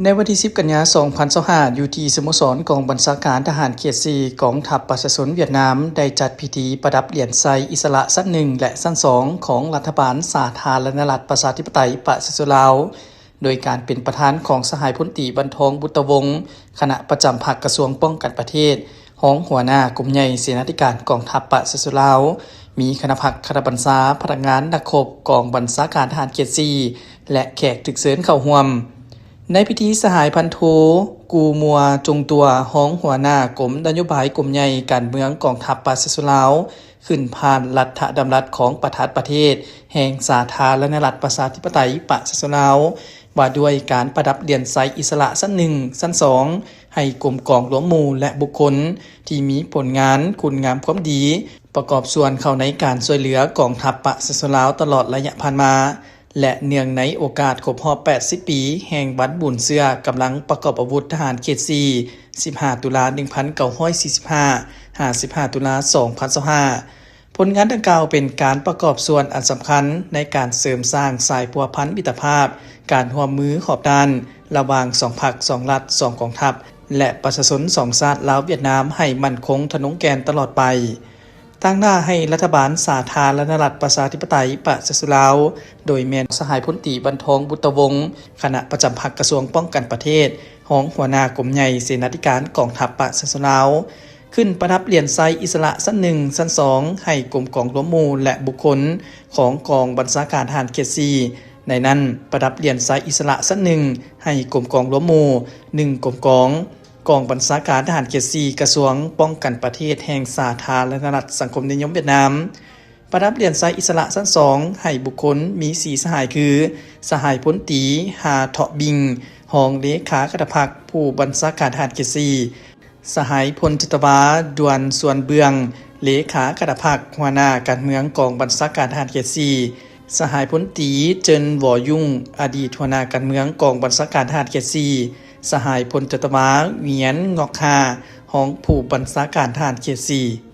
ในวันที่10กันยายน2025อยู่ที่สโมสรกองบัญชาการทหารเขต4กองทัพประชาชนเวียดนามได้จัดพิธีประดับเหรียญไซอิสระชั้น1และชั้น2ของรัฐบาลสาธารณรัฐประชาธิปไตยประชาชนลาวโดยการเป็นประธานของสหายพลตรีบรรทองบุตรวงศ์คณะประจำภาคกระทรวงป้องกันประเทศรองหัวหน้ากลุ่มใหญ่เสนาธิการกองทัพประชาชนลาวมีคณะพักคณะบัญชาพนักงานนักรบกองบัญชาการทหารเขต4และแขกถึกเชิญเข้าร่วมในพิธีสหายพันโทกูมัวจงตัวรองหัวหน้ากรมนโยบายกลุ่มใหญ่การเมืองกองทัพประชาชนลาวขึ้นผ่านรัฐดำรัสของประธานประเทศแห่งสาธารณรัฐประชาธิปไตยประชาชนลาวว่าด้วยการประดับเหรียญไซอิสระชั้น1ชั้น2ให้กลุ่มกองหลวงหมู่และบุคคลที่มีผลงานคุณงามความดีประกอบส่วนเข้าในการช่วยเหลือกองทัพประชาชนลาวตลอดระยะผ่านมาและเนื่องในโอกาสครบรอบ80ปีแห่งวันบุญเสื้อกำลังประกอบอาวุธทหารเขต4 15ตุลา1945 55ตุลา2025ผลงานดังกล่าวเป็นการประกอบส่วนอันสำคัญในการเสริมสร้างสายพัวพันมิตรภาพการร่วมมือขอบด้านระหว่าง2พรรค2รัฐ2กองทัพและประชาชน2ชาติลาวเวียดนามให้มั่นคงทะนงแกนตลอดไปตั้งหน้าให้รัฐบาลสาธารณรัฐประชาธิปไตยประชาชนลาวโดยแม่นสหายพลตรีบรรทองบุตรวงศ์คณะประจำภาคกระทรวงป้องกันประเทศรองหัวหน้ากรมใหญ่เสนาธิการกองทัพประชาชนลาวขึ้นประดับเหรียญไซอิสระชั้น1ชั้น2ให้กรมกองหลวงหมู่และบุคคลของกองบัญชาการทหารเขต4ในนั้นประดับเหรียญไซอิสระชั้น1ให้กรมกองหลวงหมู่1กรมกองบัญชาการทหารเขต4กระทรวงป้องกันประเทศแห่งสาธารณรัฐสังคมนิยมเวียดนามประดับเหรียญไซอิสระชั้น2ให้บุคคลมี4สหายคือสหายพลตรีหาเถาะบิงรองเลขาธิการพรรคผู้บัญชาการทหารเขต4สหายพลจิตวาดวนส่วนเบืองเลขาธิการพรรคหัวหน้าการเมืองกองบัญชาการทหารเขต4สหายพลตรีเจินหวอยุ่งอดีตหัวหน้าการเมืองกองบัญชาการทหารเขต4สหายพลจิตวาเวียนงอกฮารองผู้บัญชาการทหารเขต4